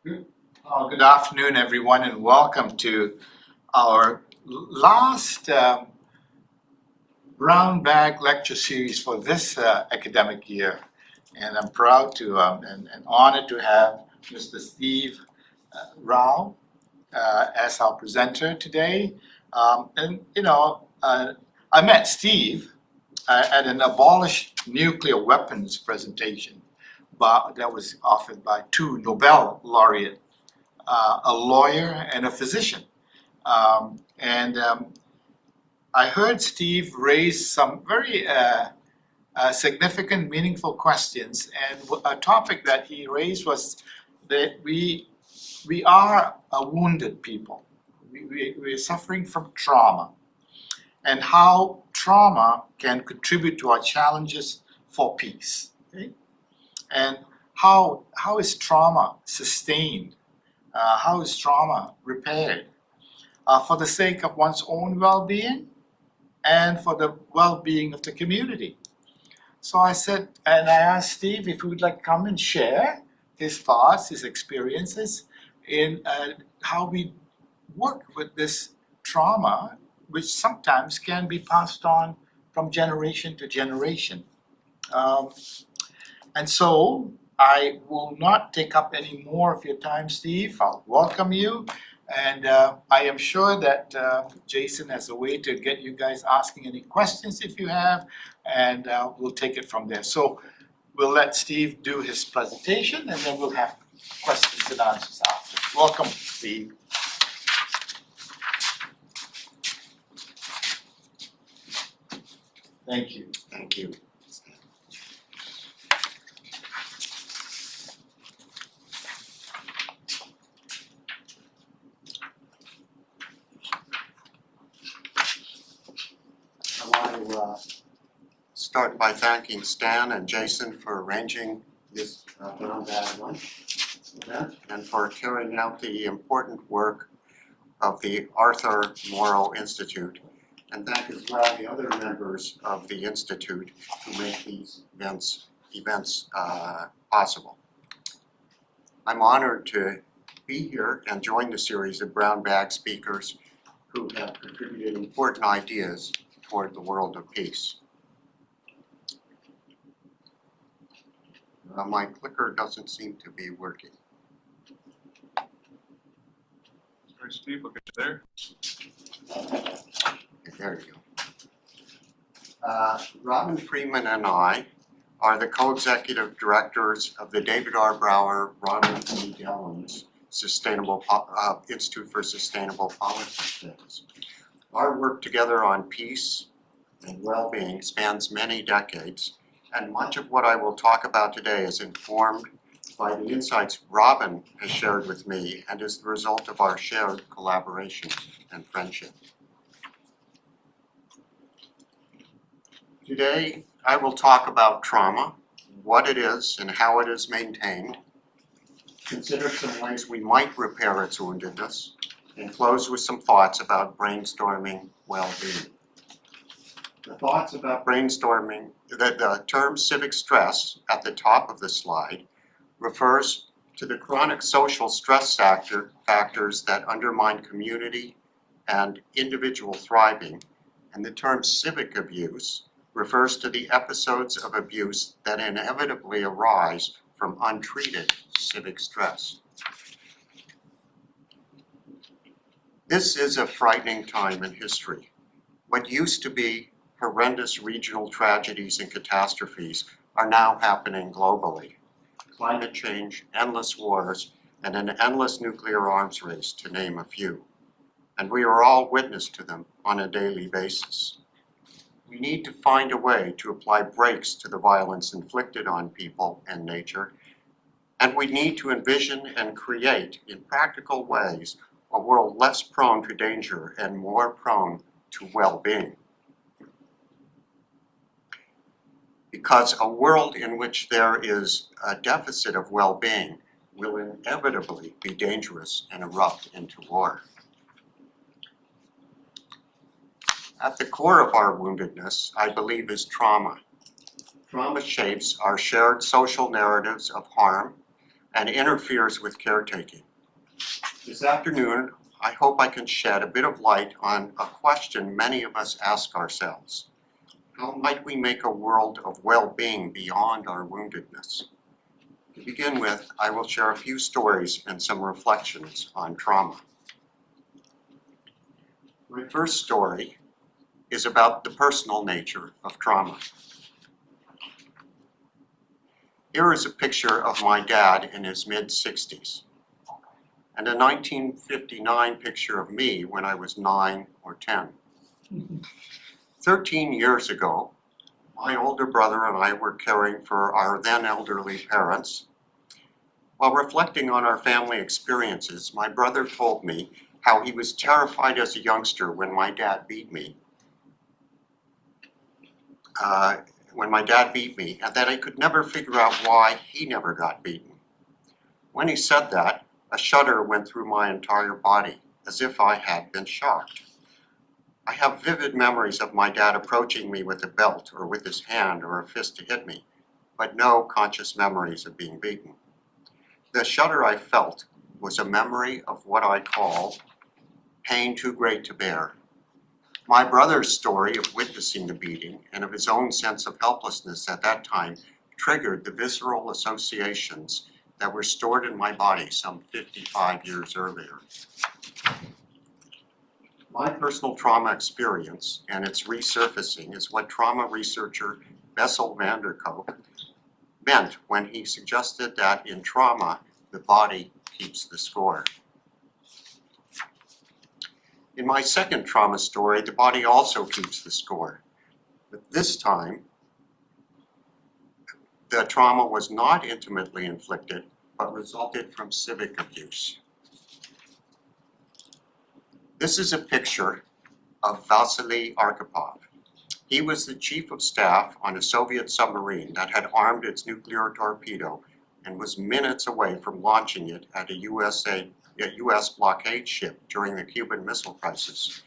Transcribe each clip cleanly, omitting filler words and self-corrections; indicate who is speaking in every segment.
Speaker 1: Good afternoon, everyone, and welcome to our last brown bag lecture series for this academic year. And I'm proud to and honored to have Mr. Steve Rauh as our presenter today. I met Steve at an abolish nuclear weapons presentation that was offered by two Nobel laureate, a lawyer and a physician. I heard Steve raise some very significant, meaningful questions. And a topic that he raised was that we are a wounded people. We're suffering from trauma, and how trauma can contribute to our challenges for peace. Okay? And how is trauma sustained? How is trauma repaired? For the sake of one's own well-being and for the well-being of the community. So I said, and I asked Steve if he would like to come and share his thoughts, his experiences in how we work with this trauma, which sometimes can be passed on from generation to generation. And so I will not take up any more of your time, Steve. I'll welcome you. And I am sure that Jason has a way to get you guys asking any questions if you have, and we'll take it from there. So we'll let Steve do his presentation, and then we'll have questions and answers after. Welcome, Steve. Thank you.
Speaker 2: Thank you. I want to start by thanking Stan and Jason for arranging this brown bag lunch event and for carrying out the important work of the Arthur Morrow Institute. And thank as well the other members of the Institute who make these events possible. I'm honored to be here and join the series of brown bag speakers who have contributed important ideas toward the world of peace. My clicker doesn't seem to be working.
Speaker 3: Sorry, Steve, we'll get you there.
Speaker 2: Okay, there you go. Robin Freeman and I are the co-executive directors of the David R. Brower, Ronald E. Dellums Institute for Sustainable Policy Studies. Our work together on peace and well-being spans many decades, and much of what I will talk about today is informed by the insights Robin has shared with me and is the result of our shared collaboration and friendship. Today, I will talk about trauma, what it is and how it is maintained, consider some ways we might repair its woundedness, and close with some thoughts about brainstorming well-being. The thoughts about brainstorming, the term civic stress at the top of the slide refers to the chronic social stress factors that undermine community and individual thriving, and the term civic abuse refers to the episodes of abuse that inevitably arise from untreated civic stress. This is a frightening time in history. What used to be horrendous regional tragedies and catastrophes are now happening globally. Climate change, endless wars, and an endless nuclear arms race, to name a few. And we are all witness to them on a daily basis. We need to find a way to apply brakes to the violence inflicted on people and nature, and we need to envision and create, in practical ways, a world less prone to danger and more prone to well-being. Because a world in which there is a deficit of well-being will inevitably be dangerous and erupt into war. At the core of our woundedness, I believe, is trauma. Trauma shapes our shared social narratives of harm, and interferes with caretaking. This afternoon, I hope I can shed a bit of light on a question many of us ask ourselves. How might we make a world of well-being beyond our woundedness? To begin with, I will share a few stories and some reflections on trauma. My first story is about the personal nature of trauma. Here is a picture of my dad in his mid-60s, and a 1959 picture of me when I was 9 or 10. 13 years ago, my older brother and I were caring for our then elderly parents. While reflecting on our family experiences, my brother told me how he was terrified as a youngster when my dad beat me. And that I could never figure out why he never got beaten. When he said that, a shudder went through my entire body, as if I had been shocked. I have vivid memories of my dad approaching me with a belt or with his hand or a fist to hit me, but no conscious memories of being beaten. The shudder I felt was a memory of what I call pain too great to bear. My brother's story of witnessing the beating and of his own sense of helplessness at that time triggered the visceral associations that were stored in my body some 55 years earlier. My personal trauma experience and its resurfacing is what trauma researcher Bessel van der Kolk meant when he suggested that in trauma, the body keeps the score. In my second trauma story, the body also keeps the score. But this time, the trauma was not intimately inflicted, but resulted from civic abuse. This is a picture of Vasily Arkhipov. He was the chief of staff on a Soviet submarine that had armed its nuclear torpedo and was minutes away from launching it at a U.S. blockade ship during the Cuban Missile Crisis.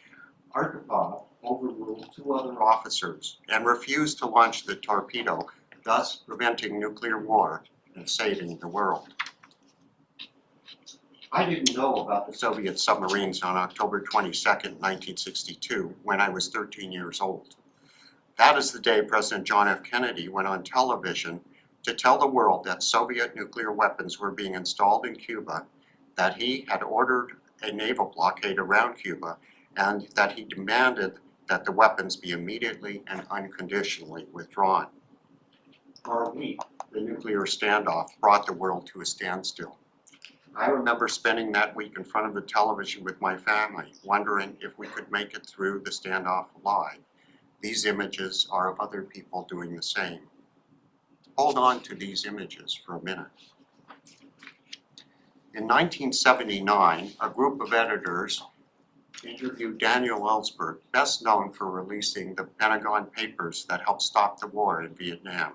Speaker 2: Arkhipov overruled 2 other officers and refused to launch the torpedo, thus preventing nuclear war and saving the world. I didn't know about the Soviet submarines on October 22nd, 1962, when I was 13 years old. That is the day President John F. Kennedy went on television to tell the world that Soviet nuclear weapons were being installed in Cuba, that he had ordered a naval blockade around Cuba, and that he demanded that the weapons be immediately and unconditionally withdrawn. For a week, the nuclear standoff brought the world to a standstill. I remember spending that week in front of the television with my family, wondering if we could make it through the standoff alive. These images are of other people doing the same. Hold on to these images for a minute. In 1979, a group of editors interviewed Daniel Ellsberg, best known for releasing the Pentagon Papers that helped stop the war in Vietnam.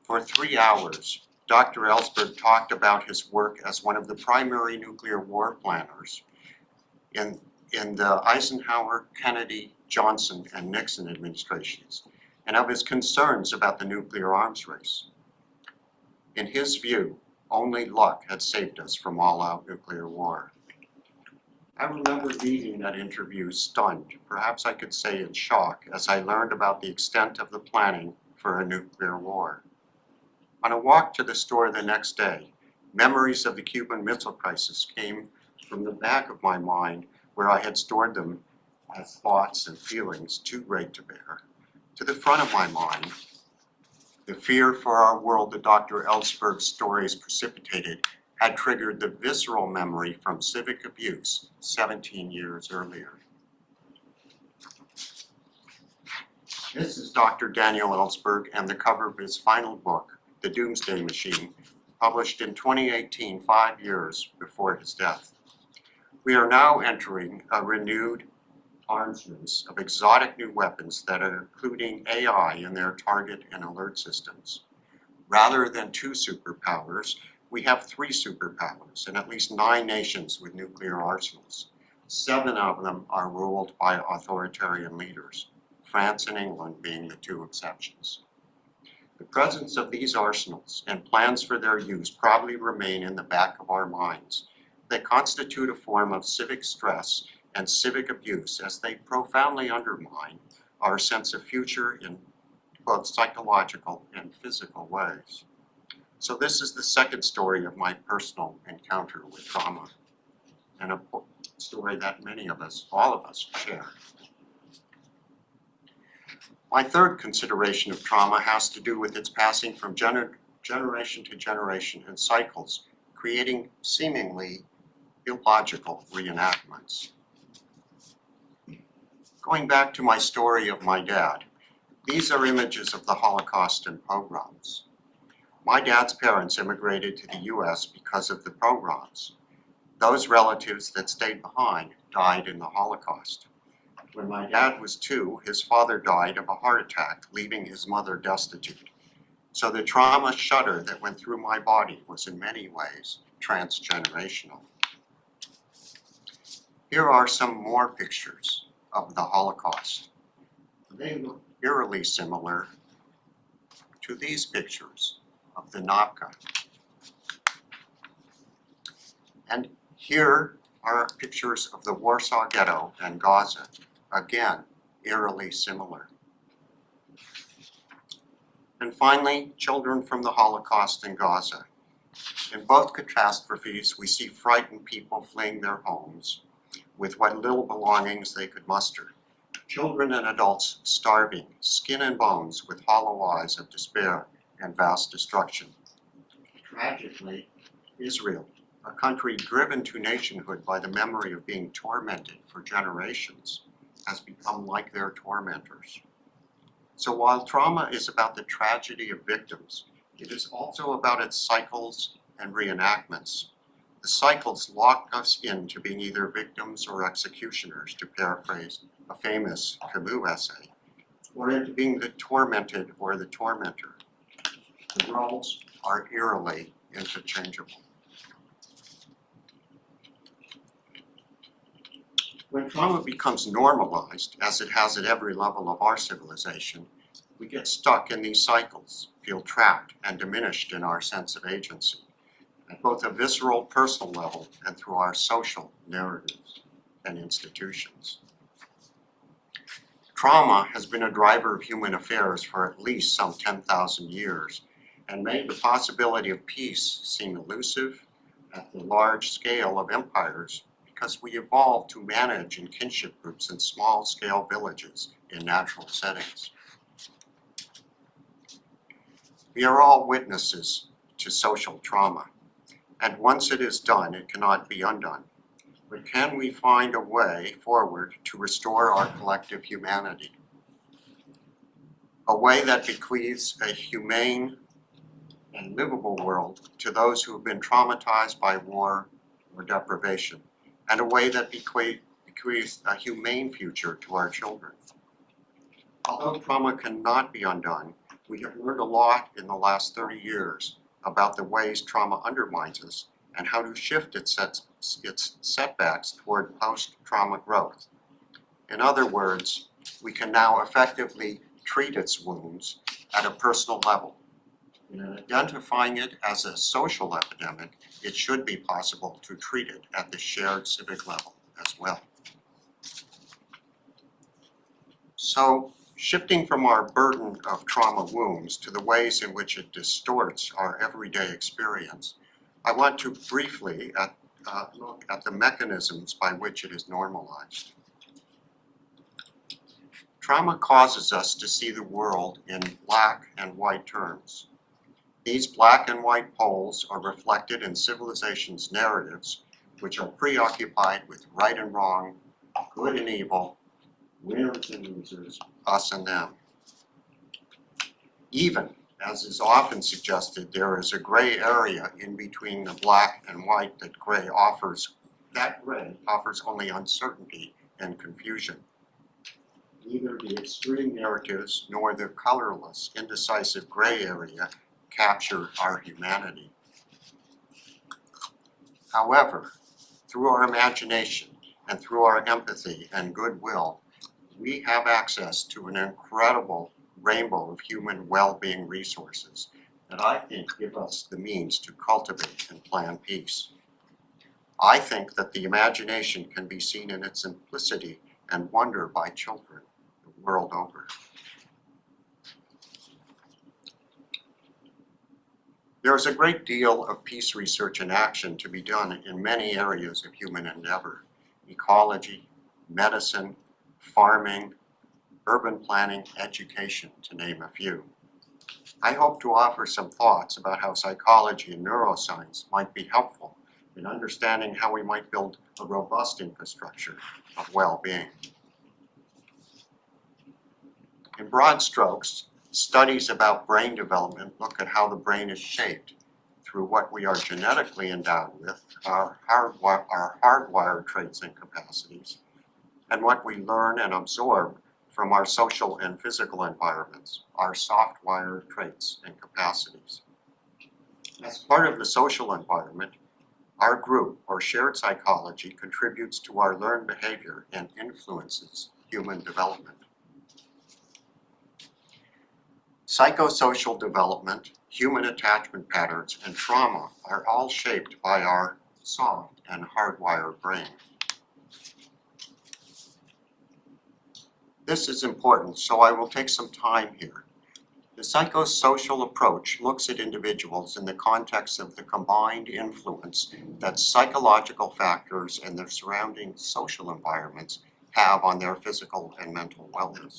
Speaker 2: For 3 hours, Dr. Ellsberg talked about his work as one of the primary nuclear war planners in the Eisenhower, Kennedy, Johnson, and Nixon administrations, and of his concerns about the nuclear arms race. In his view, only luck had saved us from all-out nuclear war. I remember leaving that interview stunned, perhaps I could say in shock, as I learned about the extent of the planning for a nuclear war. On a walk to the store the next day, memories of the Cuban Missile Crisis came from the back of my mind, where I had stored them as thoughts and feelings too great to bear, to the front of my mind. The fear for our world that Dr. Ellsberg's stories precipitated had triggered the visceral memory from civic abuse 17 years earlier. This is Dr. Daniel Ellsberg and the cover of his final book, The Doomsday Machine, published in 2018, 5 years before his death. We are now entering a renewed arms race of exotic new weapons that are including AI in their target and alert systems. Rather than 2 superpowers, we have 3 superpowers and at least 9 nations with nuclear arsenals. 7 of them are ruled by authoritarian leaders, France and England being the 2 exceptions. The presence of these arsenals and plans for their use probably remain in the back of our minds. They constitute a form of civic stress and civic abuse as they profoundly undermine our sense of future in both psychological and physical ways. So this is the second story of my personal encounter with trauma, and a story that many of us, all of us, share. My third consideration of trauma has to do with its passing from generation to generation in cycles, creating seemingly illogical reenactments. Going back to my story of my dad, these are images of the Holocaust and pogroms. My dad's parents immigrated to the US because of the pogroms. Those relatives that stayed behind died in the Holocaust. When my dad was 2, his father died of a heart attack, leaving his mother destitute. So the trauma shudder that went through my body was in many ways transgenerational. Here are some more pictures of the Holocaust. They look eerily similar to these pictures of the Nakba. And here are pictures of the Warsaw Ghetto and Gaza, again, eerily similar. And finally, children from the Holocaust in Gaza. In both catastrophes, we see frightened people fleeing their homes with what little belongings they could muster. Children and adults starving, skin and bones, with hollow eyes of despair and vast destruction. Tragically, Israel, a country driven to nationhood by the memory of being tormented for generations, has become like their tormentors. So while trauma is about the tragedy of victims, it is also about its cycles and reenactments. The cycles lock us into being either victims or executioners, to paraphrase a famous Camus essay, or into being the tormented or the tormentor. The roles are eerily interchangeable. When trauma becomes normalized, as it has at every level of our civilization, we get stuck in these cycles, feel trapped and diminished in our sense of agency, at both a visceral personal level and through our social narratives and institutions. Trauma has been a driver of human affairs for at least some 10,000 years and made the possibility of peace seem elusive at the large scale of empires, because we evolved to manage in kinship groups in small-scale villages in natural settings. We are all witnesses to social trauma, and once it is done, it cannot be undone. But can we find a way forward to restore our collective humanity? A way that bequeaths a humane and livable world to those who have been traumatized by war or deprivation, and a way that bequeaths a humane future to our children. Although trauma cannot be undone, we have learned a lot in the last 30 years about the ways trauma undermines us and how to shift its setbacks toward post-trauma growth. In other words, we can now effectively treat its wounds at a personal level. In identifying it as a social epidemic, it should be possible to treat it at the shared civic level as well. So, shifting from our burden of trauma wounds to the ways in which it distorts our everyday experience, I want to briefly look at the mechanisms by which it is normalized. Trauma causes us to see the world in black and white terms. These black and white poles are reflected in civilization's narratives, which are preoccupied with right and wrong, good and evil, winners and losers, us and them. Even, as is often suggested, there is a gray area in between the black and white that gray offers only uncertainty and confusion. Neither the extreme narratives nor the colorless, indecisive gray area capture our humanity. However, through our imagination and through our empathy and goodwill, we have access to an incredible rainbow of human well-being resources that I think give us the means to cultivate and plan peace. I think that the imagination can be seen in its simplicity and wonder by children the world over. There is a great deal of peace research and action to be done in many areas of human endeavor: ecology, medicine, farming, urban planning, education, to name a few. I hope to offer some thoughts about how psychology and neuroscience might be helpful in understanding how we might build a robust infrastructure of well-being. In broad strokes, studies about brain development look at how the brain is shaped through what we are genetically endowed with, our hardwired traits and capacities, and what we learn and absorb from our social and physical environments, our soft-wired traits and capacities. As part of the social environment, our group or shared psychology contributes to our learned behavior and influences human development. Psychosocial development, human attachment patterns, and trauma are all shaped by our soft and hardwired brain. This is important, so I will take some time here. The psychosocial approach looks at individuals in the context of the combined influence that psychological factors and their surrounding social environments have on their physical and mental wellness.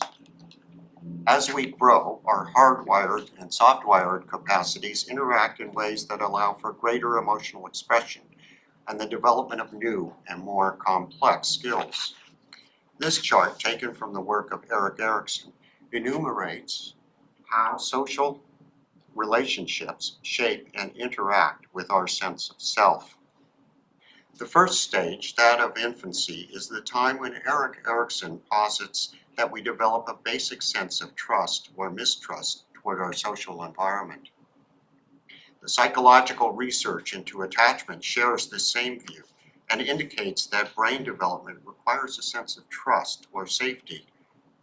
Speaker 2: As we grow, our hardwired and soft-wired capacities interact in ways that allow for greater emotional expression and the development of new and more complex skills. This chart, taken from the work of Erik Erikson, enumerates how social relationships shape and interact with our sense of self. The first stage, that of infancy, is the time when Erik Erikson posits that we develop a basic sense of trust or mistrust toward our social environment. The psychological research into attachment shares this same view and indicates that brain development requires a sense of trust or safety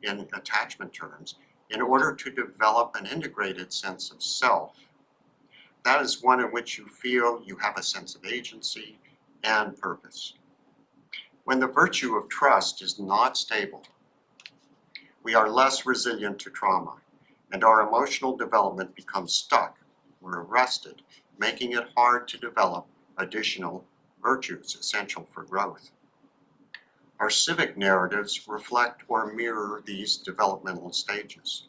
Speaker 2: in attachment terms in order to develop an integrated sense of self. That is one in which you feel you have a sense of agency and purpose. When the virtue of trust is not stable, we are less resilient to trauma, and our emotional development becomes stuck or arrested, making it hard to develop additional virtues essential for growth. Our civic narratives reflect or mirror these developmental stages.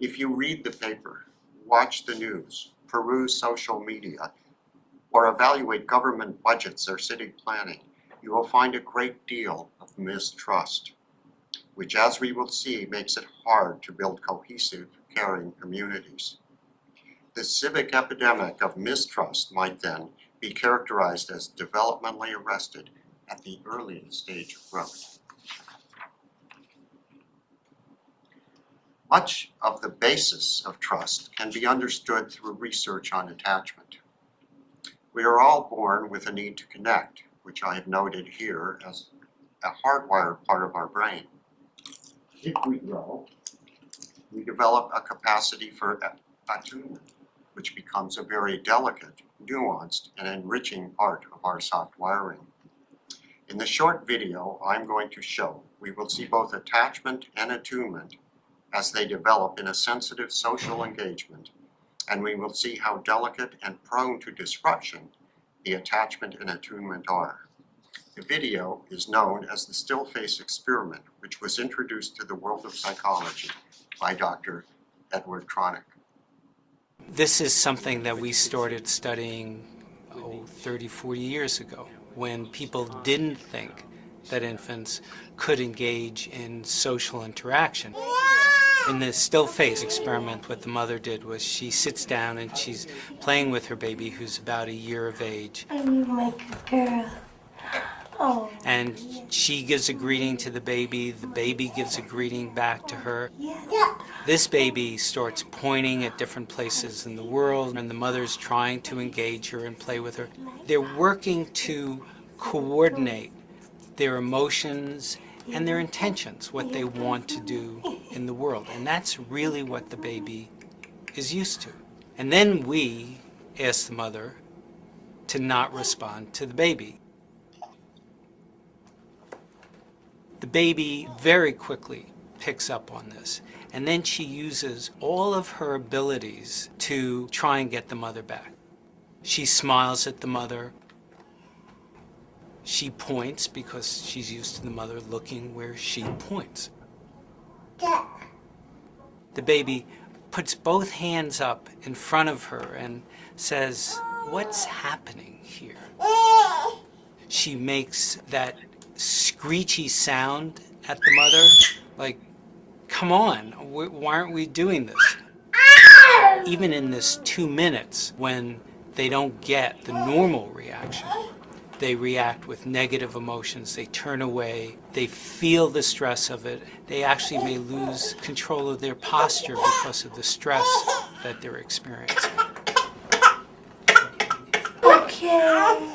Speaker 2: If you read the paper, watch the news, peruse social media, or evaluate government budgets or city planning, you will find a great deal of mistrust, which, as we will see, makes it hard to build cohesive, caring communities. The civic epidemic of mistrust might then be characterized as developmentally arrested at the earliest stage of growth. Much of the basis of trust can be understood through research on attachment. We are all born with a need to connect, which I have noted here as a hardwired part of our brain. If we grow, we develop a capacity for attunement, which becomes a very delicate, nuanced, and enriching part of our soft wiring. In the short video I'm going to show, we will see both attachment and attunement as they develop in a sensitive social engagement, and we will see how delicate and prone to disruption the attachment and attunement are. The video is known as the still face experiment, which was introduced to the world of psychology by Dr. Edward Tronick.
Speaker 4: This is something that we started studying 30, 40 years ago, when people didn't think that infants could engage in social interaction. In the still face experiment, what the mother did was she sits down and she's playing with her baby, who's about a year of age.
Speaker 5: I'm like a girl. Oh.
Speaker 4: And she gives a greeting to the baby gives a greeting back to her.
Speaker 5: Yeah.
Speaker 4: This baby starts pointing at different places in the world, and the mother's trying to engage her and play with her. They're working to coordinate their emotions and their intentions, what they want to do in the world. And that's really what the baby is used to. And then we ask the mother to not respond to the baby. The baby very quickly picks up on this. And then she uses all of her abilities to try and get the mother back. She smiles at the mother. She points because she's used to the mother looking where she points. The baby puts both hands up in front of her and says, "What's happening here?" She makes that screechy sound at the mother, like, "Come on, why aren't we doing this?" Even in this 2 minutes, when they don't get the normal reaction, they react with negative emotions, they turn away, they feel the stress of it, they actually may lose control of their posture because of the stress that they're experiencing.
Speaker 5: Okay.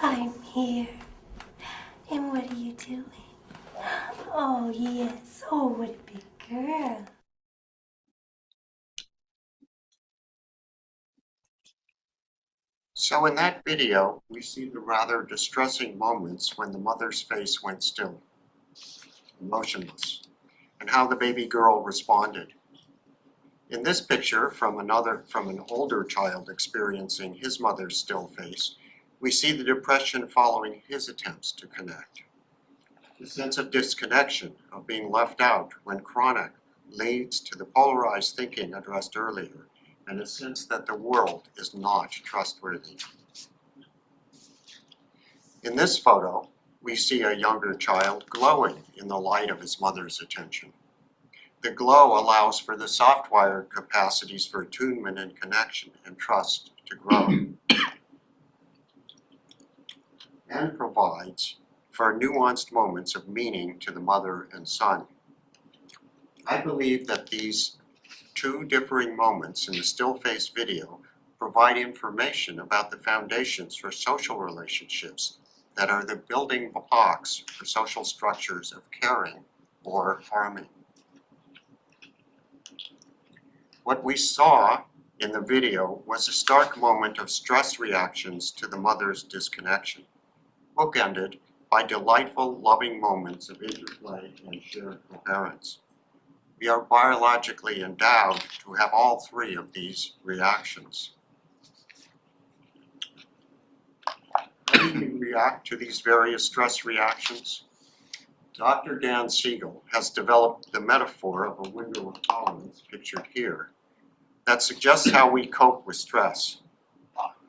Speaker 5: I'm here. And what are you doing? Oh, yes. Oh, what a big girl.
Speaker 2: So in that video, we see the rather distressing moments when the mother's face went still, motionless, and how the baby girl responded. In this picture from an older child experiencing his mother's still face, we see the depression following his attempts to connect. The sense of disconnection, of being left out when chronic, leads to the polarized thinking addressed earlier, and a sense that the world is not trustworthy. In this photo, we see a younger child glowing in the light of his mother's attention. The glow allows for the soft-wired capacities for attunement and connection and trust to grow, and provides for nuanced moments of meaning to the mother and son. I believe that these two differing moments in the still face video provide information about the foundations for social relationships that are the building blocks for social structures of caring or harming. What we saw in the video was a stark moment of stress reactions to the mother's disconnection, bookended by delightful, loving moments of interplay and shared coherence. We are biologically endowed to have all three of these reactions. How do we react to these various stress reactions? Dr. Dan Siegel has developed the metaphor of a window of tolerance, pictured here, that suggests how we cope with stress.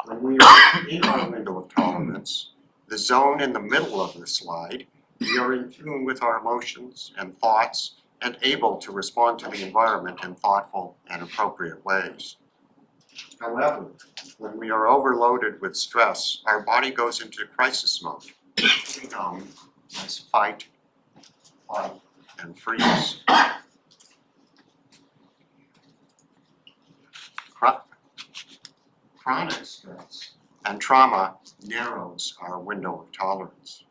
Speaker 2: When we are in our window of tolerance, the zone in the middle of the slide, we are in tune with our emotions and thoughts and able to respond to the environment in thoughtful and appropriate ways. However, when we are overloaded with stress, our body goes into crisis mode, known as fight, flight, and freeze. Chronic stress and trauma narrows our window of tolerance.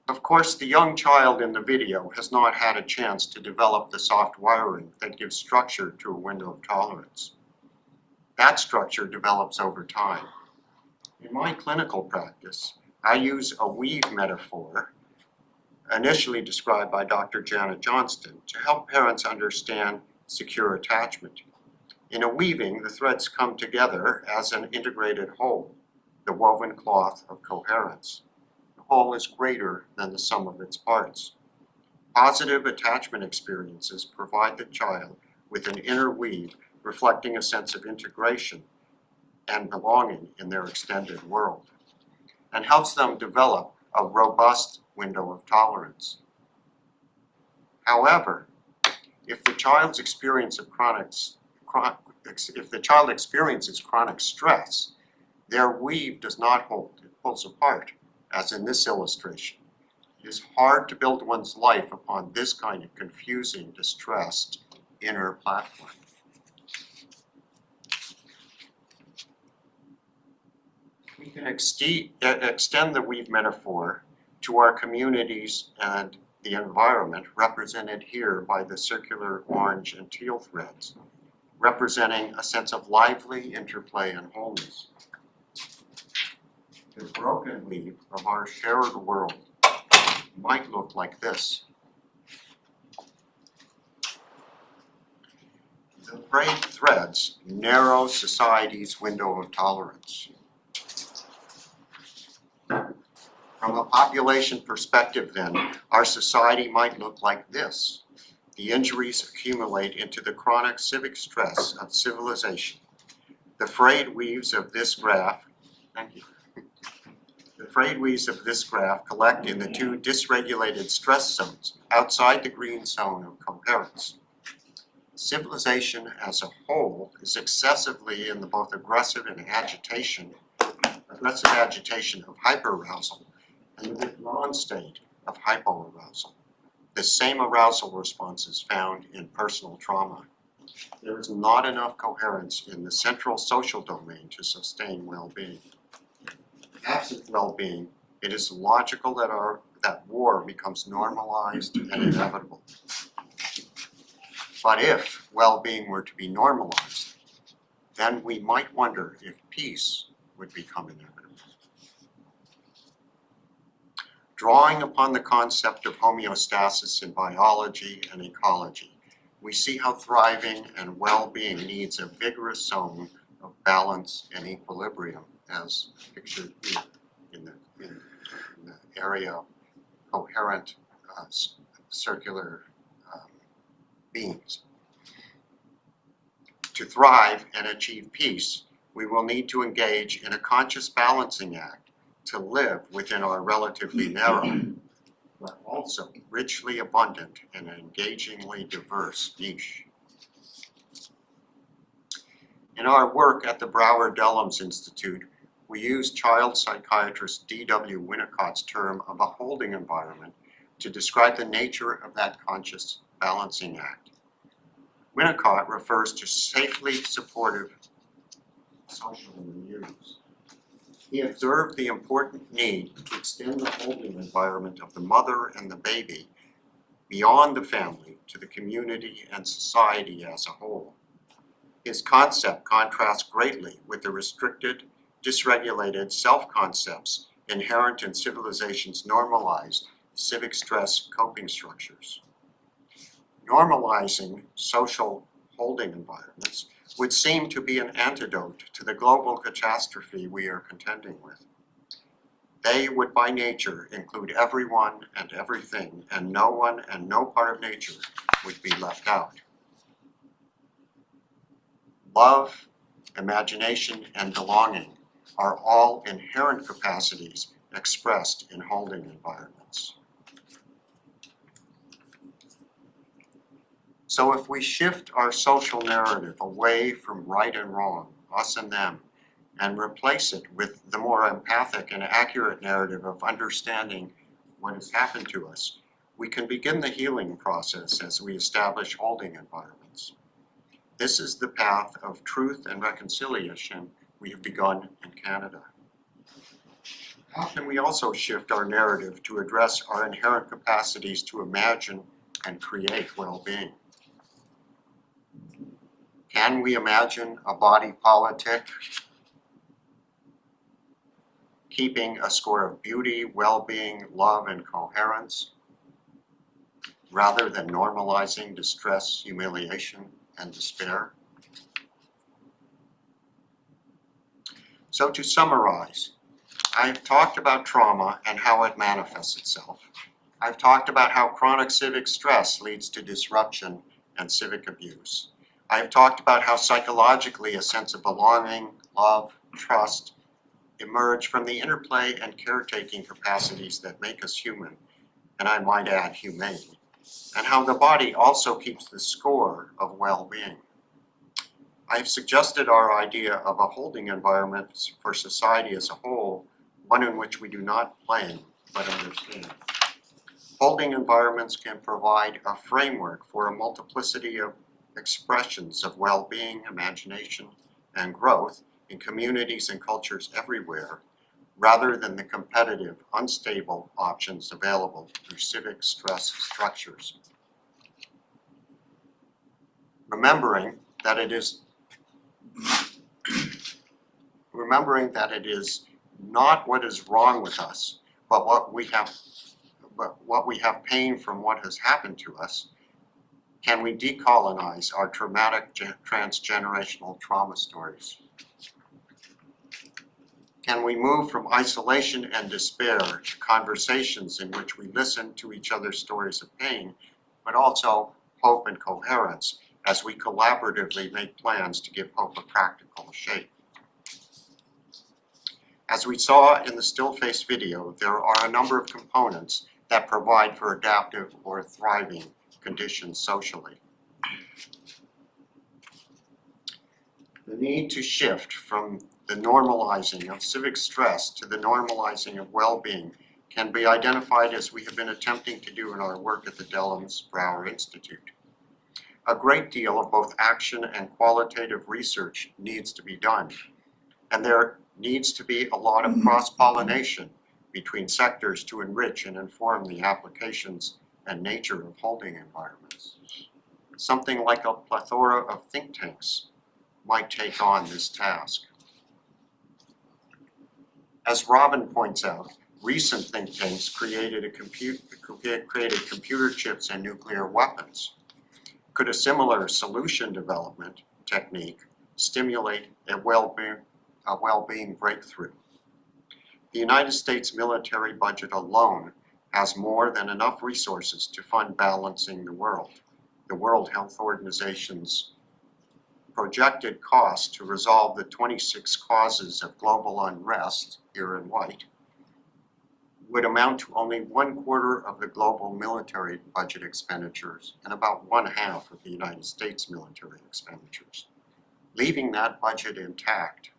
Speaker 2: Of course, the young child in the video has not had a chance to develop the soft wiring that gives structure to a window of tolerance. That structure develops over time. In my clinical practice, I use a weave metaphor, initially described by Dr. Janet Johnston, to help parents understand secure attachment. In a weaving, the threads come together as an integrated whole, the woven cloth of coherence. The whole is greater than the sum of its parts. Positive attachment experiences provide the child with an inner weave reflecting a sense of integration and belonging in their extended world, and helps them develop a robust window of tolerance. However, if the child experiences chronic stress, their weave does not hold, it pulls apart, as in this illustration. It is hard to build one's life upon this kind of confusing, distressed inner platform. We can extend the weave metaphor to our communities and the environment, represented here by the circular orange and teal threads, representing a sense of lively interplay and wholeness. The broken weave of our shared world might look like this. The frayed threads narrow society's window of tolerance. From a population perspective, then, our society might look like this. The injuries accumulate into the chronic civic stress of civilization. The frayed weaves of this graph, thank you. The frayed weaves of this graph collect in the two dysregulated stress zones outside the green zone of coherence. Civilization as a whole is excessively in the both aggressive agitation of hyperarousal and the withdrawn state of hypoarousal. The same arousal response is found in personal trauma. There is not enough coherence in the central social domain to sustain well-being. Absent well-being, it is logical that war becomes normalized and inevitable. But if well-being were to be normalized, then we might wonder if peace would become inevitable. Drawing upon the concept of homeostasis in biology and ecology, we see how thriving and well-being needs a vigorous zone of balance and equilibrium, as pictured here in the area of coherent circular beings. To thrive and achieve peace, we will need to engage in a conscious balancing act to live within our relatively narrow, but also richly abundant and engagingly diverse niche. In our work at the Dellums Institute, we use child psychiatrist D.W. Winnicott's term of a holding environment to describe the nature of that conscious balancing act. Winnicott refers to safely supportive social milieux. He observed the important need to extend the holding environment of the mother and the baby beyond the family to the community and society as a whole. His concept contrasts greatly with the restricted, dysregulated self-concepts inherent in civilization's normalized civic stress coping structures. Normalizing social holding environments would seem to be an antidote to the global catastrophe we are contending with. They would by nature include everyone and everything, and no one and no part of nature would be left out. Love, imagination, and belonging are all inherent capacities expressed in holding environments. So if we shift our social narrative away from right and wrong, us and them, and replace it with the more empathic and accurate narrative of understanding what has happened to us, we can begin the healing process as we establish holding environments. This is the path of truth and reconciliation we have begun in Canada. How can we also shift our narrative to address our inherent capacities to imagine and create well-being? Can we imagine a body politic keeping a score of beauty, well-being, love, and coherence, rather than normalizing distress, humiliation, and despair? So to summarize, I've talked about trauma and how it manifests itself. I've talked about how chronic civic stress leads to disruption and civic abuse. I've talked about how psychologically a sense of belonging, love, trust emerge from the interplay and caretaking capacities that make us human, and I might add humane, and how the body also keeps the score of well-being. I've suggested our idea of a holding environment for society as a whole, one in which we do not blame but understand. Holding environments can provide a framework for a multiplicity of expressions of well-being, imagination, and growth in communities and cultures everywhere, rather than the competitive, unstable options available through civic stress structures. Remembering that it is not what is wrong with us, but what we have pain from what has happened to us, can we decolonize our traumatic transgenerational trauma stories? Can we move from isolation and despair to conversations in which we listen to each other's stories of pain, but also hope and coherence as we collaboratively make plans to give hope a practical shape? As we saw in the still face video, there are a number of components that provide for adaptive or thriving conditions socially. The need to shift from the normalizing of civic stress to the normalizing of well-being can be identified as we have been attempting to do in our work at the Dellums Rauh Institute. A great deal of both action and qualitative research needs to be done, and there needs to be a lot of cross-pollination between sectors to enrich and inform the applications and nature of holding environments. Something like a plethora of think tanks might take on this task. As Robin points out, recent think tanks created computer chips and nuclear weapons. Could a similar solution development technique stimulate a well-being breakthrough? The United States military budget alone has more than enough resources to fund balancing the world. The World Health Organization's projected cost to resolve the 26 causes of global unrest, here in white, would amount to only 1/4 of the global military budget expenditures and about 1/2 of the United States military expenditures. Leaving that budget intact,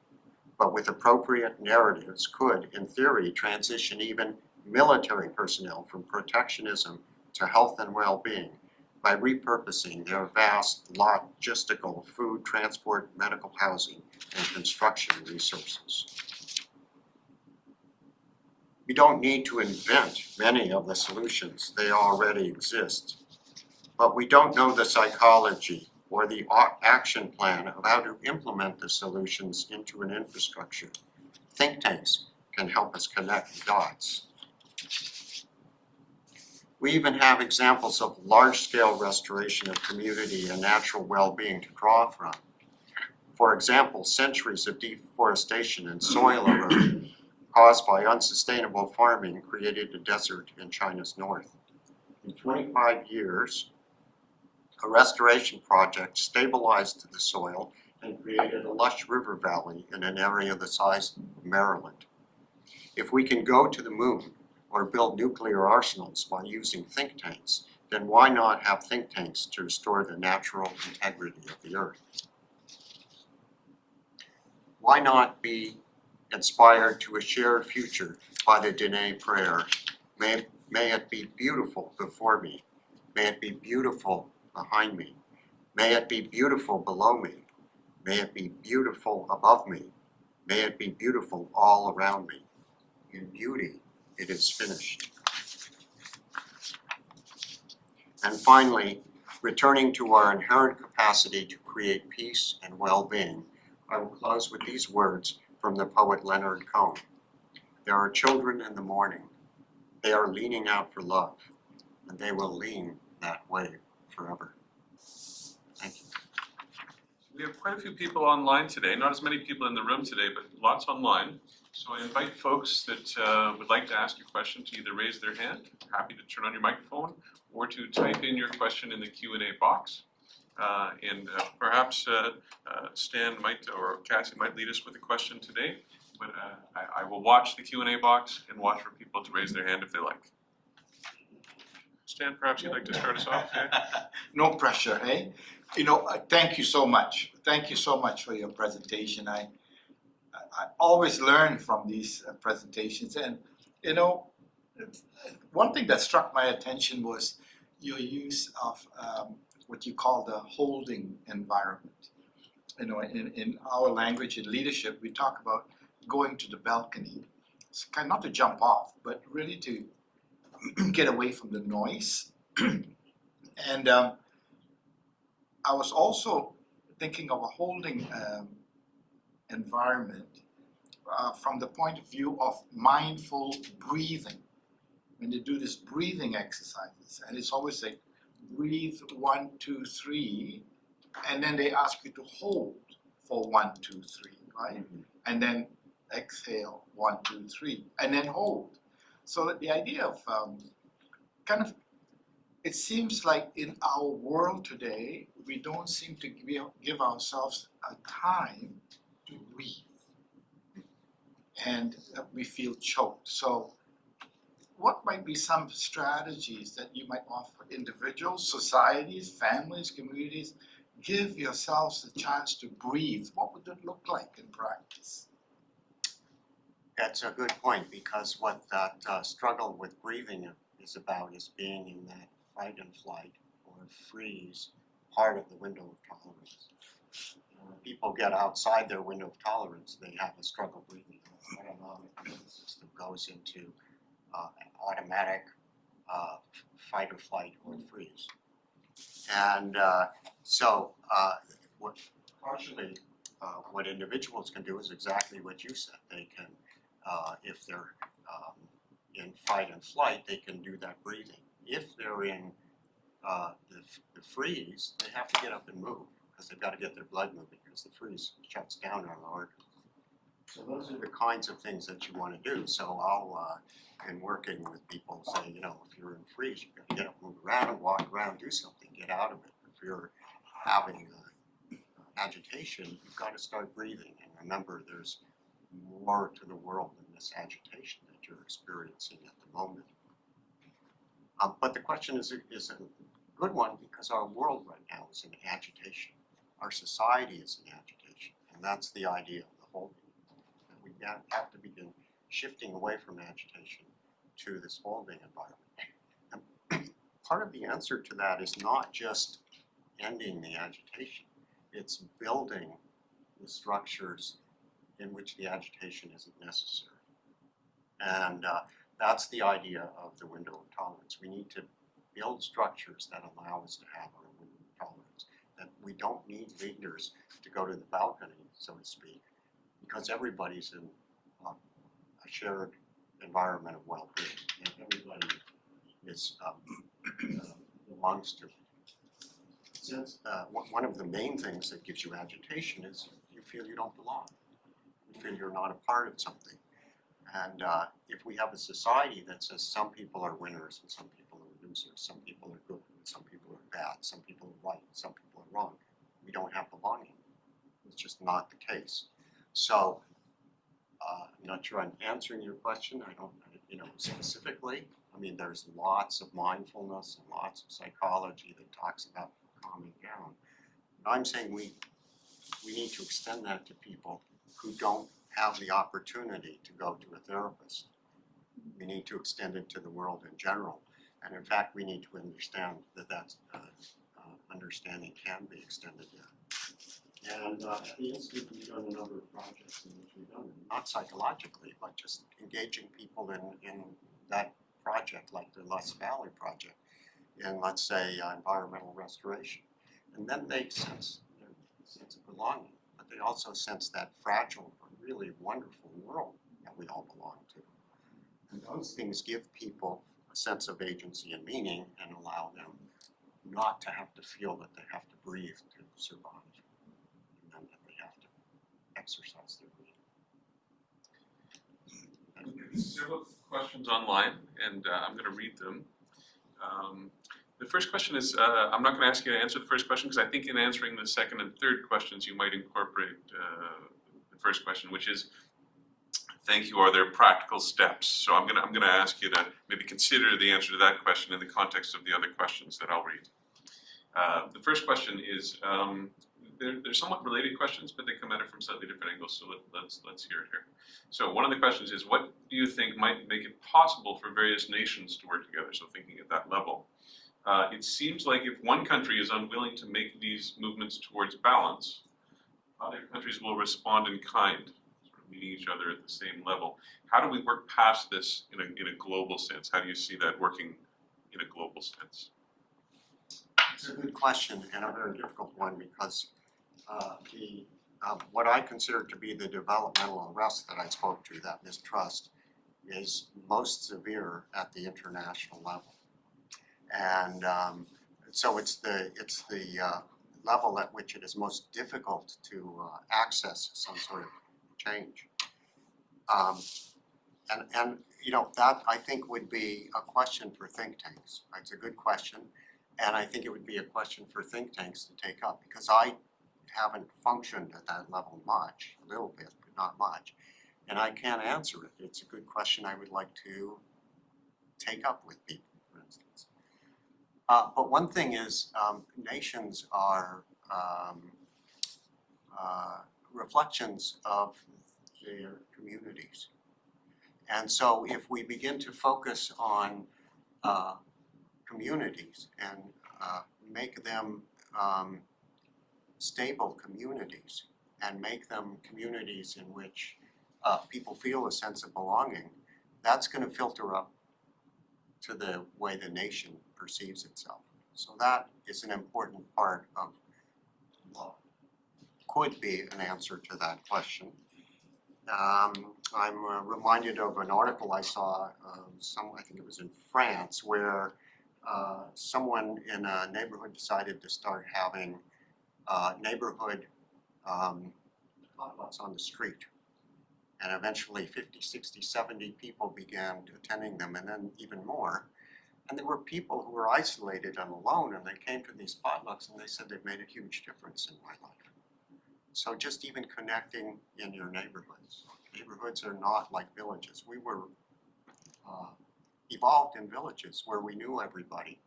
Speaker 2: but with appropriate narratives, could, in theory, transition even military personnel from protectionism to health and well-being by repurposing their vast logistical, food, transport, medical, housing, and construction resources. We don't need to invent many of the solutions, they already exist. But we don't know the psychology or the action plan of how to implement the solutions into an infrastructure. Think tanks can help us connect the dots. We even have examples of large-scale restoration of community and natural well-being to draw from. For example, centuries of deforestation and soil erosion caused by unsustainable farming created a desert in China's north. In 25 years, a restoration project stabilized the soil and created a lush river valley in an area the size of Maryland. If we can go to the moon or build nuclear arsenals by using think tanks, then why not have think tanks to restore the natural integrity of the earth? Why not be inspired to a shared future by the Dene prayer? May it be beautiful before me. May it be beautiful behind me. May it be beautiful below me. May it be beautiful above me. May it be beautiful all around me. In beauty, it is finished. And finally, returning to our inherent capacity to create peace and well-being, I will close with these words from the poet Leonard Cohen. There are children in the morning. They are leaning out for love, and they will lean that way forever. Thank you.
Speaker 3: We have quite a few people online today, not as many people in the room today, but lots online. So I invite folks that would like to ask a question to either raise their hand, happy to turn on your microphone, or to type in your question in the Q&A box. Perhaps Stan might, or Cassie might lead us with a question today, but I will watch the Q&A box and watch for people to raise their hand if they like. Stan, perhaps you'd like to start us off?
Speaker 1: No pressure, hey? Thank you so much. Thank you so much for your presentation. I always learn from these presentations, and one thing that struck my attention was your use of what you call the holding environment. in our language in leadership, we talk about going to the balcony. It's kind of not to jump off, but really to get away from the noise. And I was also thinking of a holding environment from the point of view of mindful breathing. When they do this breathing exercises, and it's always like breathe 1, 2, 3, and then they ask you to hold for 1, 2, 3, right?
Speaker 2: Mm-hmm.
Speaker 1: And then exhale 1, 2, 3, and then hold. So the idea of kind of, it seems like in our world today, we don't seem to give ourselves a time to breathe, and we feel choked. So what might be some strategies that you might offer individuals, societies, families, communities? Give yourselves the chance to breathe. What would it look like in practice?
Speaker 2: That's a good point, because what that struggle with breathing is about is being in that fight and flight or freeze part of the window of tolerance. When people get outside their window of tolerance, they have a struggle breathing. The autonomic nervous system goes into automatic fight or flight or freeze. And so what individuals can do is exactly what you said. They can, if they're in fight and flight, they can do that breathing. If they're in the freeze, they have to get up and move, because they've got to get their blood moving, because the freeze shuts down our arteries. So those are the kinds of things that you want to do. So I'll, in working with people, say, you know, if you're in freeze, you've got to get up, move around, walk around, do something, get out of it. If you're having agitation, you've got to start breathing. And remember, there's more to the world than this agitation that you're experiencing at the moment. But the question is a good one, because our world right now is in agitation. Our society is in agitation, and that's the idea of the holding. And we have to begin shifting away from agitation to this holding environment. And part of the answer to that is not just ending the agitation, it's building the structures in which the agitation isn't necessary. And that's the idea of the window of tolerance. We need to build structures that allow us to have our window of tolerance, that we don't need leaders to go to the balcony, so to speak, because everybody's in a shared environment of well-being, and everybody is belongs to it. Since one of the main things that gives you agitation is you feel you don't belong. You feel you're not a part of something. And if we have a society that says some people are winners and some people are losers, some people are good and some people are bad, some people are right, some people are wrong, we don't have belonging. It's just not the case. So I'm not sure I'm answering your question. I don't, specifically. I mean, there's lots of mindfulness and lots of psychology that talks about calming down. But I'm saying we need to extend that to people who don't have the opportunity to go to a therapist. We need to extend it to the world in general. And in fact, we need to understand that understanding can be extended there. And at the Institute, we've done a number of projects in which we've done it, not psychologically, but just engaging people in that project, like the Lost Valley project, in, let's say, environmental restoration. And then they sense their sense of belonging, but they also sense that fragile but really wonderful world that we all belong to. And those things give people a sense of agency and meaning and allow them not to have to feel that they have to breathe to survive, and that they have to exercise their breathing.
Speaker 3: Several questions online, and I'm going to read them. The first question is, I'm not going to ask you to answer the first question, because I think in answering the second and third questions you might incorporate the first question, which is, thank you, are there practical steps? So I'm going to ask you to maybe consider the answer to that question in the context of the other questions that I'll read. The first question is, they're somewhat related questions, but they come at it from slightly different angles, so let's hear it here. So one of the questions is, what do you think might make it possible for various nations to work together? So thinking at that level. It seems like if one country is unwilling to make these movements towards balance, Other countries will respond in kind, sort of meeting each other at the same level. How do we work past this in a global sense? How do you see that working in a global sense?
Speaker 2: It's a good question and a very difficult one because what I consider to be the developmental arrest that I spoke to, that mistrust, is most severe at the international level. And so it's the level at which it is most difficult to access some sort of change. And you know, that I think would be a question for think tanks. It's a good question, and I think it would be a question for think tanks to take up, because I haven't functioned at that level much, a little bit, but not much, and I can't answer it. It's a good question I would like to take up with people, for instance. But one thing is, nations are reflections of their communities. And so if we begin to focus on communities and make them stable communities, and make them communities in which people feel a sense of belonging, that's going to filter up to the way the nation perceives itself. So that is an important part of what could be an answer to that question. I'm reminded of an article I saw, I think it was in France, where someone in a neighborhood decided to start having neighborhood potlucks on the street. And eventually 50, 60, 70 people began attending them, and then even more. And there were people who were isolated and alone, and they came to these potlucks and they said they've made a huge difference in my life. So just even connecting in your neighborhoods. Neighborhoods are not like villages. We were evolved in villages where we knew everybody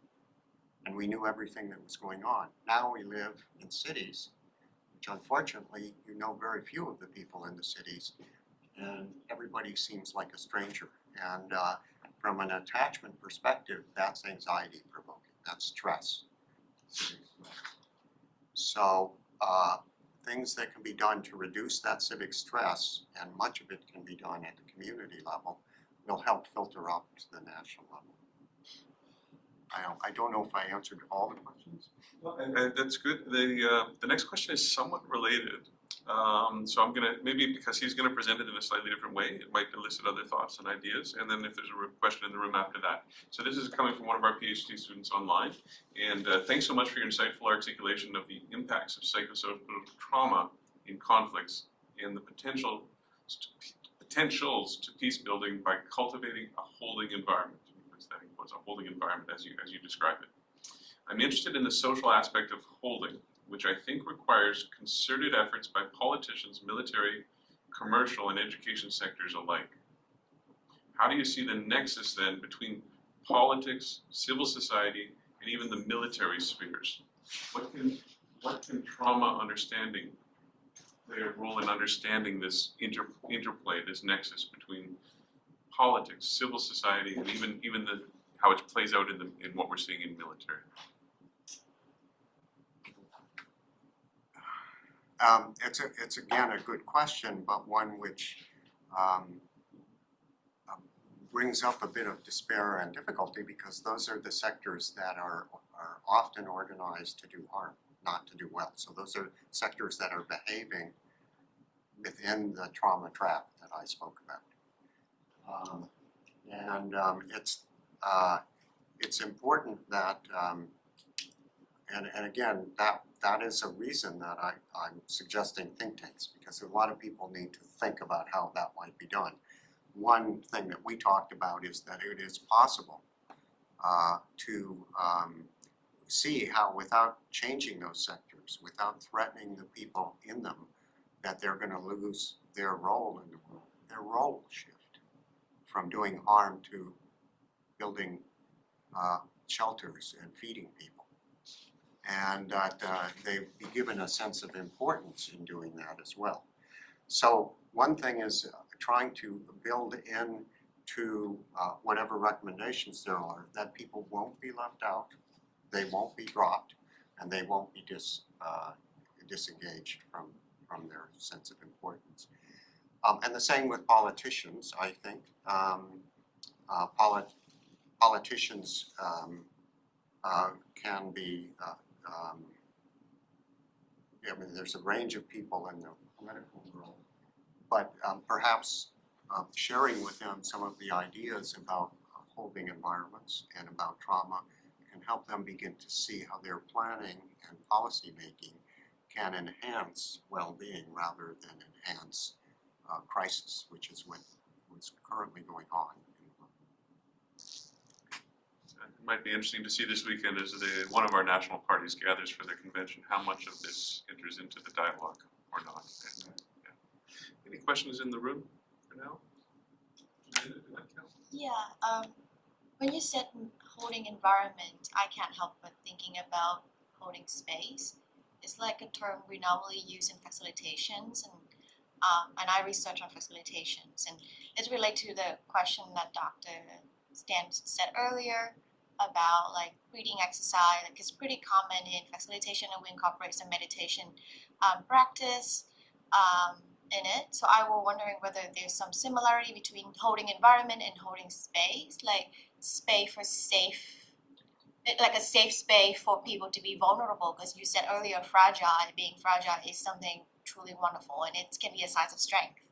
Speaker 2: and we knew everything that was going on. Now we live in cities, which unfortunately you know very few of the people in the cities, and everybody seems like a stranger. And from an attachment perspective, that's anxiety provoking, that's stress. So things that can be done to reduce that civic stress, and much of it can be done at the community level, will help filter up to the national level. I don't know if I answered all the questions.
Speaker 3: Well, and that's good. The next question is somewhat related. So I'm gonna, maybe because he's gonna present it in a slightly different way, it might elicit other thoughts and ideas, and then if there's a question in the room after that. So this is coming from one of our PhD students online, and thanks so much for your insightful articulation of the impacts of psychosocial trauma in conflicts and the potentials to peace building by cultivating a holding environment. That a holding environment as you describe it. I'm interested in the social aspect of holding, which I think requires concerted efforts by politicians, military, commercial, and education sectors alike. How do you see the nexus then between politics, civil society, and even the military spheres? What can trauma understanding play a role in understanding this interplay, this nexus between politics, civil society, and even how it plays out in what we're seeing in military?
Speaker 2: It's again a good question, but one which brings up a bit of despair and difficulty, because those are the sectors that are often organized to do harm, not to do well. So those are sectors that are behaving within the trauma trap that I spoke about. It's important that, and again, that is a reason that I'm suggesting think tanks, because a lot of people need to think about how that might be done. One thing that we talked about is that it is possible to see how, without changing those sectors, without threatening the people in them, that they're going to lose their role in the world. Their role will shift from doing harm to building shelters and feeding people, and that they be given a sense of importance in doing that as well. So one thing is trying to build in to whatever recommendations there are, that people won't be left out, they won't be dropped, and they won't be disengaged from from their sense of importance. And the same with politicians, I think. Politicians can be, I mean, there's a range of people in the political world, but perhaps sharing with them some of the ideas about holding environments and about trauma can help them begin to see how their planning and policy making can enhance well-being rather than enhance crisis, which is what's currently going on.
Speaker 3: It might be interesting to see this weekend as one of our national parties gathers for their convention, how much of this enters into the dialogue or not. And, yeah. Any questions in the room for now?
Speaker 6: Yeah, when you said holding environment, I can't help but thinking about holding space. It's like a term we normally use in facilitations, and I research on facilitations, and it's related to the question that Dr. Stan said earlier about like breathing exercise. Like, it's pretty common in facilitation, and we incorporate some meditation practice in it. So I was wondering whether there's some similarity between holding environment and holding space, like space for safe, like a safe space for people to be vulnerable. Because you said earlier, fragile, and being fragile is something truly wonderful, and it can be a sign of strength.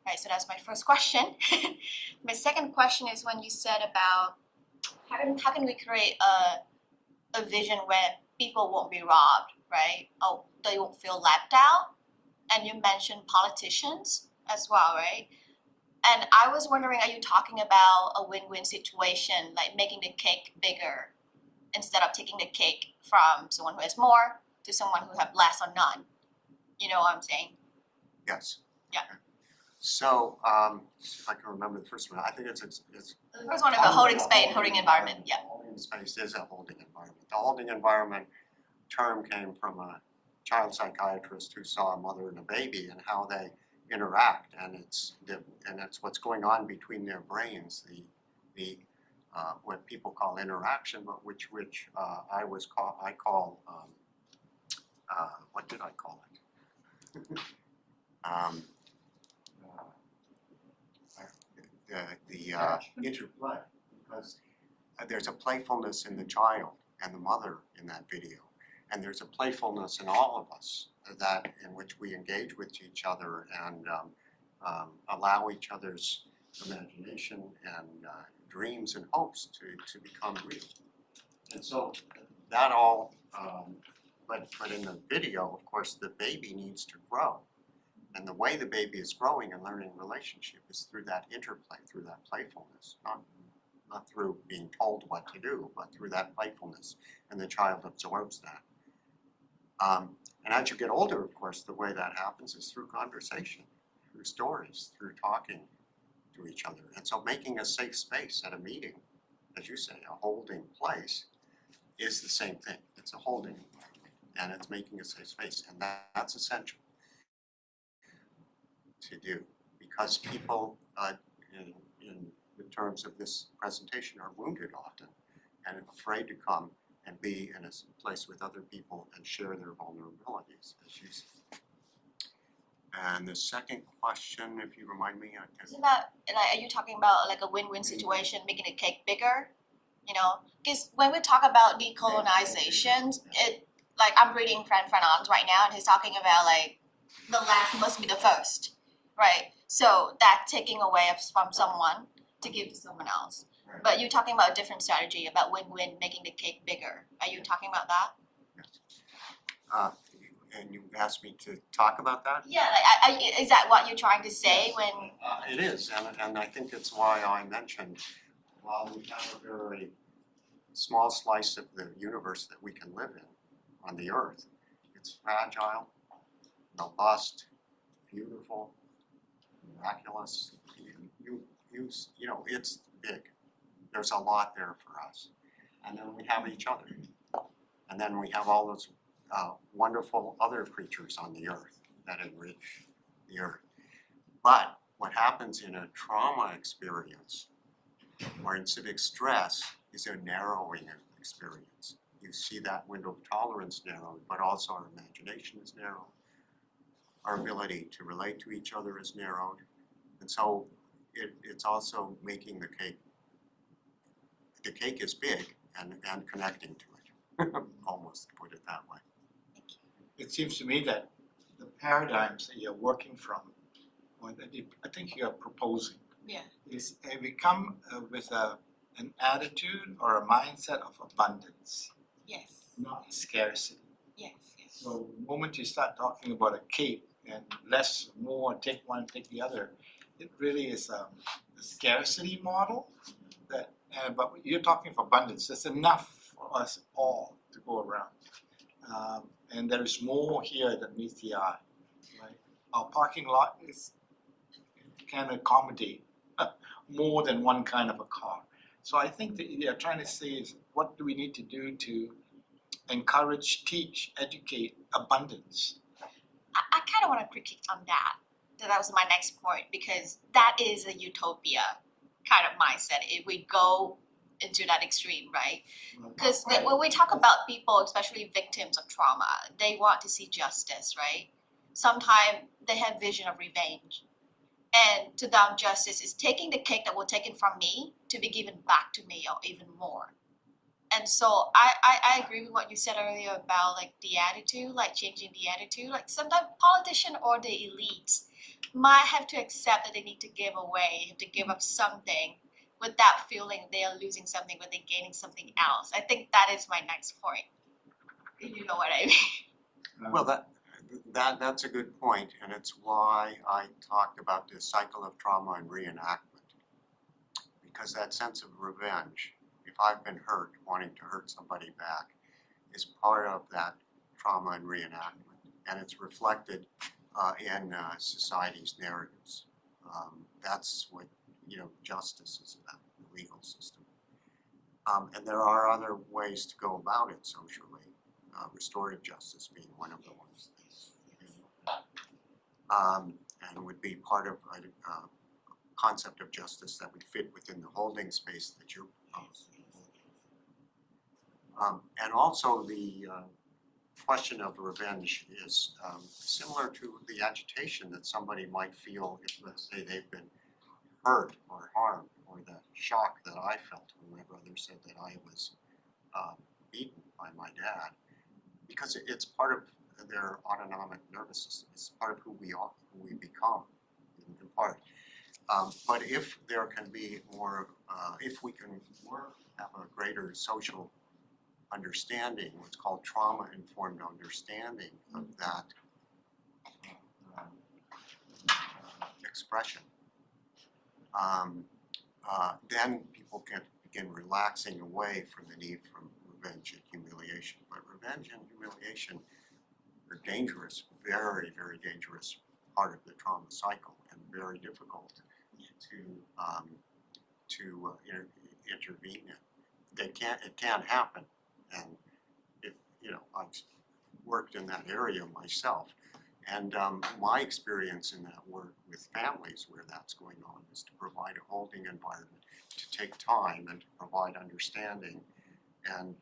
Speaker 6: Right. So that's my first question. My second question is when you said about how can we create a vision where people won't be robbed, right? Oh, they won't feel left out. And you mentioned politicians as well, right? And I was wondering, are you talking about a win-win situation, like making the cake bigger instead of taking the cake from someone who has more to someone who have less or none? You know what I'm saying?
Speaker 2: Yes.
Speaker 6: Yeah.
Speaker 2: So, if I can remember the first one, I think it's
Speaker 6: The first one about holding space and holding environment, yeah.
Speaker 2: Holding space is a holding environment. The holding environment term came from a child psychiatrist who saw a mother and a baby and how they interact, and it's what's going on between their brains, the what people call interaction, but which I call what did I call it? The interplay, because there's a playfulness in the child and the mother in that video, and there's a playfulness in all of us in which we engage with each other and allow each other's imagination and dreams and hopes to become real. And so that all, but in the video, of course, the baby needs to grow. And the way the baby is growing and learning relationship is through that interplay, through that playfulness, not through being told what to do, but through that playfulness, and the child absorbs that. And as you get older, of course, the way that happens is through conversation, through stories, through talking to each other. And so making a safe space at a meeting, as you say, a holding place, is the same thing. It's a holding, and it's making a safe space, and that's essential to do, because people, in the terms of this presentation, are wounded often and afraid to come and be in a place with other people and share their vulnerabilities, as you say. And the second question, if you remind me,
Speaker 6: Isn't that, like, are you talking about like a win-win situation, making the cake bigger? You know, because when we talk about decolonization, it, like, I'm reading Fanon right now, and he's talking about like the last must be the first, right? So that taking away from someone to give to someone else.
Speaker 2: Right.
Speaker 6: But you're talking about a different strategy about win-win, making the cake bigger. Are you talking about that?
Speaker 2: Yes. And you asked me to talk about that?
Speaker 6: Yeah, like, is that what you're trying to say when?
Speaker 2: It is, and I think it's why I mentioned, while we have a very small slice of the universe that we can live in on the earth, it's fragile, robust, beautiful, miraculous. You know, it's big. There's a lot there for us. And then we have each other. And then we have all those wonderful other creatures on the earth that enrich the earth. But what happens in a trauma experience or in civic stress is a narrowing experience. You see that window of tolerance narrowed, but also our imagination is narrowed. our ability to relate to each other is narrowed. And so it's also making the cake is big and connecting to it, almost to put it that way.
Speaker 1: It seems to me that the paradigms that you're working from, or that I think you're proposing,
Speaker 6: Yeah.
Speaker 1: is we come with an attitude or a mindset of abundance,
Speaker 6: Yes.
Speaker 1: not scarcity.
Speaker 6: Yes. Yes.
Speaker 1: So the moment you start talking about a cake and less, more, take one, take the other, it really is a scarcity model. That, but you're talking of abundance. There's enough for us all to go around, and there is more here than meets the eye. Right? Our parking lot can accommodate more than one kind of a car. So I think that you're trying to say is, what do we need to do to encourage, teach, educate abundance?
Speaker 6: I kind of want to critique on that. That was my next point, because that is a utopia kind of mindset if we go into that extreme, right? Because when we talk about people, especially victims of trauma, they want to see justice, right? Sometimes they have vision of revenge. And to them, justice is taking the cake that was taken from me to be given back to me, or even more. And so I agree with what you said earlier about like the attitude, like changing the attitude. Like sometimes politicians or the elites might have to accept that they need to give away, have to give up something without feeling they are losing something, but they're gaining something else. I think that is my next point. You know what I mean?
Speaker 2: Well, that's a good point, and it's why I talked about this cycle of trauma and reenactment. Because that sense of revenge, if I've been hurt, wanting to hurt somebody back, is part of that trauma and reenactment, and it's reflected in society's narratives. That's what justice is about, the legal system. And there are other ways to go about it socially. Restorative justice being one of the ones and would be part of a concept of justice that would fit within the holding space that you're proposing. And also the question of revenge is similar to the agitation that somebody might feel if, let's say, they've been hurt or harmed, or the shock that I felt when my brother said that I was beaten by my dad, because it's part of their autonomic nervous system. It's part of who we are, who we become, in part. But if there can be more, if we can have a greater social understanding, what's called trauma-informed understanding of that expression, then people can begin relaxing away from the need for revenge and humiliation. But revenge and humiliation are dangerous, very, very dangerous part of the trauma cycle, and very difficult to intervene in. It can't happen, and I've worked in that area myself, and my experience in that work with families where that's going on is to provide a holding environment, to take time and to provide understanding and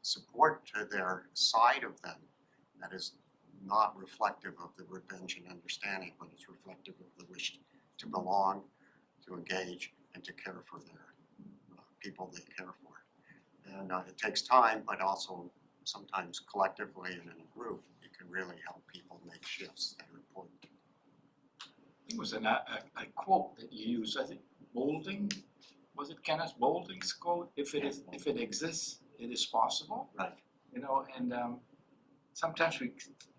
Speaker 2: support to their side of them that is not reflective of the revenge and understanding, but is reflective of the wish to belong, to engage, and to care for their people they care for. And it takes time, but also sometimes collectively and in a group, it can really help people make shifts that are important.
Speaker 1: I think it was a quote that you used. I think Boulding, was it Kenneth Boulding's quote? If it exists, it is possible.
Speaker 2: Right.
Speaker 1: And sometimes we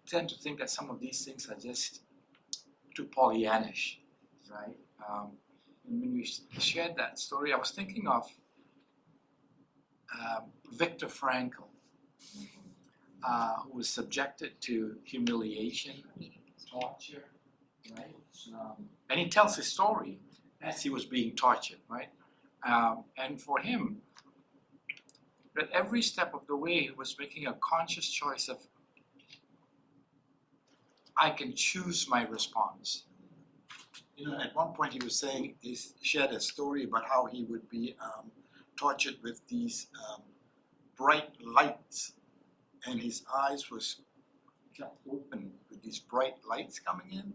Speaker 1: tend to think that some of these things are just too Pollyannish, right? And when we shared that story, I was thinking of Viktor Frankl, who was subjected to humiliation, torture, right? And he tells his story as he was being tortured, right? And for him, at every step of the way, he was making a conscious choice of, I can choose my response. At one point he was saying, he shared a story about how he would be tortured with these bright lights, and his eyes was kept open with with these bright lights coming in.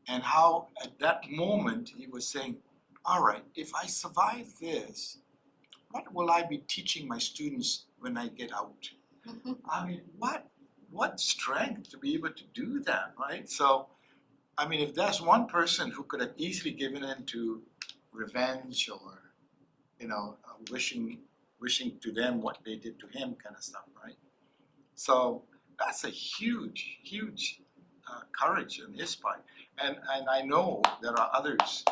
Speaker 1: And how at that moment he was saying, all right, if I survive this, what will I be teaching my students when I get out? I mean, what strength to be able to do that, right? So, I mean, if there's one person who could have easily given in to revenge or, wishing to them what they did to him kind of stuff, right? So that's a huge, huge courage on his part. And I know there are others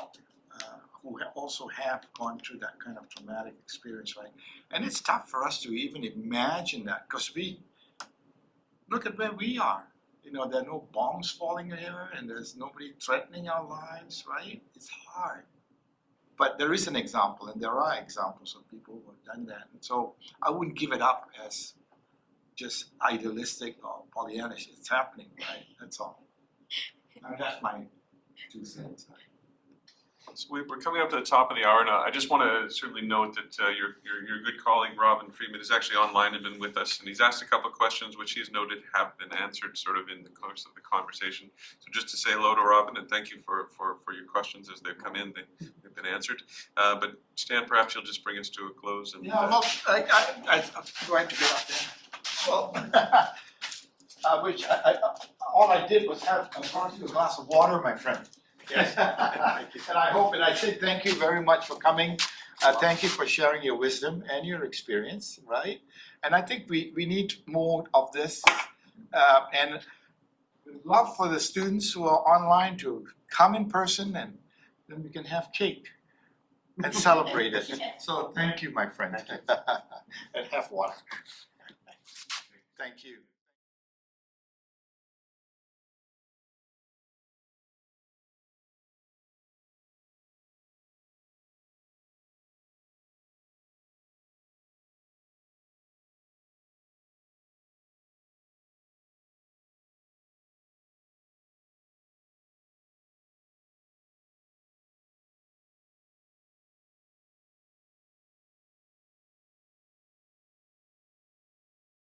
Speaker 1: who also have gone through that kind of traumatic experience, right? And it's tough for us to even imagine that, because look at where we are. There are no bombs falling here, and there's nobody threatening our lives, right? It's hard. But there is an example, and there are examples of people who have done that. And so I wouldn't give it up as just idealistic or Pollyannish. It's happening, right? That's all. And that's my 2 cents.
Speaker 3: So we're coming up to the top of the hour now. I just want to certainly note that your good colleague Robin Freeman is actually online and been with us, and he's asked a couple of questions which he's noted have been answered sort of in the course of the conversation. So just to say hello to Robin and thank you for your questions as they've come in. They've been answered. But Stan, perhaps you'll just bring us to a close. And,
Speaker 1: yeah, well, I'm going to get up there. Well, all I did was have a glass of water, my friend. Yes. And I hope, and I say thank you very much for coming. Thank you for sharing your wisdom and your experience, right? And I think we need more of this. And we'd love for the students who are online to come in person, and then we can have cake and celebrate it. So thank you, my friend. And have water. Thank you.